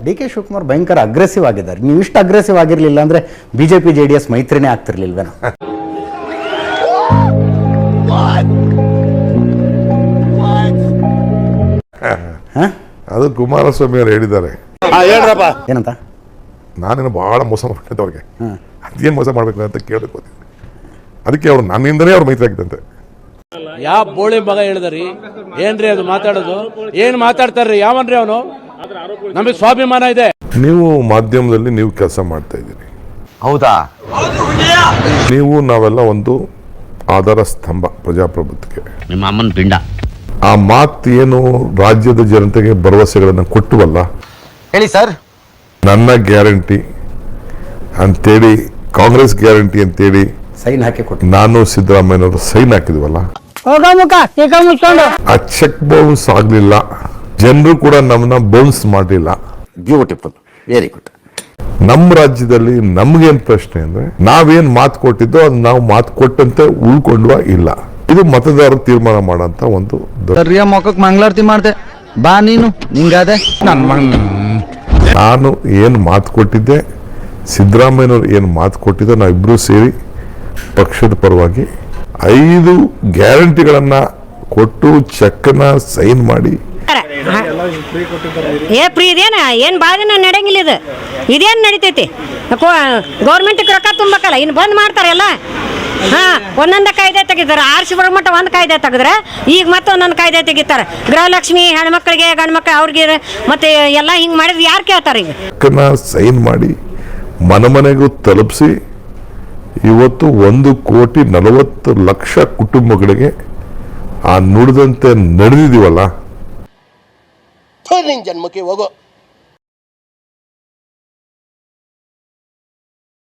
D K Shivakumar ಭಯಂಕರ aggressive ಆಗಿದ್ದಾರೆ. ನೀವು ಇಷ್ಟು ಅಗ್ರೆಸಿವ್ ಆಗಿರಲಿಲ್ಲ ಅಂದರೆ ಬಿಜೆಪಿ JDS ಮೈತ್ರಿನೇ ಆಗ್ತಿರ್ಲಿಲ್ವೇನೋ? ಅದು ಕುಮಾರಸ್ವಾಮಿ ಅವರು ಹೇಳಿದ್ದಾರೆ. ಏನಂತ? ನಾನೇನು ಬಹಳ ಮೋಸ ಮಾಡ್ತಿದ್ದೆ ಅವ್ರಿಗೆ. ಅದೇನು ಮೋಸ ಮಾಡ್ಬೇಕು ಅಂತ ಕೇಳಬೇಕು. ಅದಕ್ಕೆ ಅವ್ರು ನನ್ನಿಂದನೇ ಅವ್ರು ಮೈತ್ರಿ ಆಗಿದ್ದಂತೆ. ಯಾವ ಬೋಳಿ ಮಗ ಹೇಳಿದ್ರಿ? ಏನ್ರಿ ಅದು ಮಾತಾಡೋದು? ಏನ್ ಮಾತಾಡ್ತಾರ್ರಿ? ಯಾವನ್ರಿ ಅವನು? ನಮಗೆ ಸ್ವಾಭಿಮಾನ ಇದೆ. ನೀವು ಮಾಧ್ಯಮದಲ್ಲಿ ನೀವು ಕೆಲಸ ಮಾಡ್ತಾ ಇದ್ದೀರಿ. ಹೌದಾ? ನೀವು ನಾವೆಲ್ಲ ಒಂದು ಆಧಾರ ಸ್ತಂಭ ಪ್ರಜಾಪ್ರಭುತ್ವಕ್ಕೆ. ನಿಮ್ಮ ಅಮ್ಮನ ಪಿಂಡ. ಆ ಮಾತು ಏನು ರಾಜ್ಯದ ಜನತೆಗೆ ಭರವಸೆಗಳನ್ನು ಕೊಟ್ಟುವಲ್ಲ, ಹೇಳಿ ಸರ್. ನನ್ನ ಗ್ಯಾರಂಟಿ ಅಂತೇಳಿ, ಕಾಂಗ್ರೆಸ್ ಗ್ಯಾರಂಟಿ ಅಂತೇಳಿ ಸೈನ್ ಹಾಕಿ ಕೊಟ್ಟು ನಾನು ಸಿದ್ದರಾಮಯ್ಯನವರು ಸೈನ್ ಹಾಕಿದ್ವಲ್ಲ, ಆ ಚೆಕ್ ಬೌನ್ಸ್ ಆಗ್ಲಿಲ್ಲ. ಜನರು ಕೂಡ ನಮ್ಮನ್ನ ಬೌನ್ಸ್ ಮಾಡಲಿಲ್ಲ. Beautiful, very good. ನಮ್ಮ ರಾಜ್ಯದಲ್ಲಿ ನಮ್ಗೇನ್ ಪ್ರಶ್ನೆ ಅಂದ್ರೆ, ನಾವೇನ್ ಮಾತು ಕೊಟ್ಟಿದ್ದೋ ಅದು ನಾವು ಮಾತು ಕೊಟ್ಟಂತೆ ಉಳ್ಕೊಂಡ್ವಾ ಇಲ್ಲ. ಇದು ಮತದಾರರು ತೀರ್ಮಾನ ಮಾಡಂತ ಒಂದು ಮೊಕ್ಕಕ್ ಮಂಗಳಾರತಿ ಮಾಡ್ದೆ ಬಾ ನೀನು ನಿಂಗಾದೆ. ನಾನು ಏನ್ ಮಾತು ಕೊಟ್ಟಿದ್ದೆ, ಸಿದ್ದರಾಮಯ್ಯನವರು ಏನ್ ಮಾತು ಕೊಟ್ಟಿದ್ದೋ, ನಾವಿಬ್ರು ಸೇರಿ ಪಕ್ಷದ ಪರವಾಗಿ 5 ಗ್ಯಾರಂಟಿಗಳನ್ನ ಕೊಟ್ಟು ಚೆಕ್ನ ಸೈನ್ ಮಾಡಿ. ಏನ್ ಬಾಳ ದಿನ ನಡೆಯಂಗಿಲ್ಲ. ಇದೇನ್ ನಡೀತೈತಿ? ಗೌರ್ಮೆಂಟ್ ರೊಕ್ಕ ತುಂಬಕಲ್ಲ, ಇನ್ನು ಬಂದ್ ಮಾಡ್ತಾರಲ್ಲ. ಒಂದೊಂದ ಕಾಯ್ದೆ ತೆಗಿತಾರೆ. ಆರ್ಸಿ ಬರೋ ಮಟ್ಟ ಒಂದು ಕಾಯ್ದೆ ತೆಗೆದ್ರೆ ಈಗ ಮತ್ತೆ ಒಂದೊಂದು ಕಾಯ್ದೆ ತೆಗಿತಾರೆ. ಗೃಹಲಕ್ಷ್ಮಿ ಹೆಣ್ಮಕ್ಳಿಗೆ ಗಂಡು ಮಕ್ಳು ಅವ್ರಿಗೆ ಮತ್ತೆ ಎಲ್ಲ ಹಿಂಗ್ ಮಾಡಿದ್ರೆ ಯಾರು ಕೇಳ್ತಾರೆ? ಈಗ ಚೆಕ್ನ ಸೈನ್ ಮಾಡಿ ಮನೆಗೂ ತಲುಪಿಸಿ ಇವತ್ತು 1,40,00,000 ಕುಟುಂಬಗಳಿಗೆ ಆ ನುಡಿದಂತೆ ನಡೆದಿದೀವಲ್ಲ. ನಿನ್ ಜನ್ಮಕ್ಕೆ ಹೋಗೋ.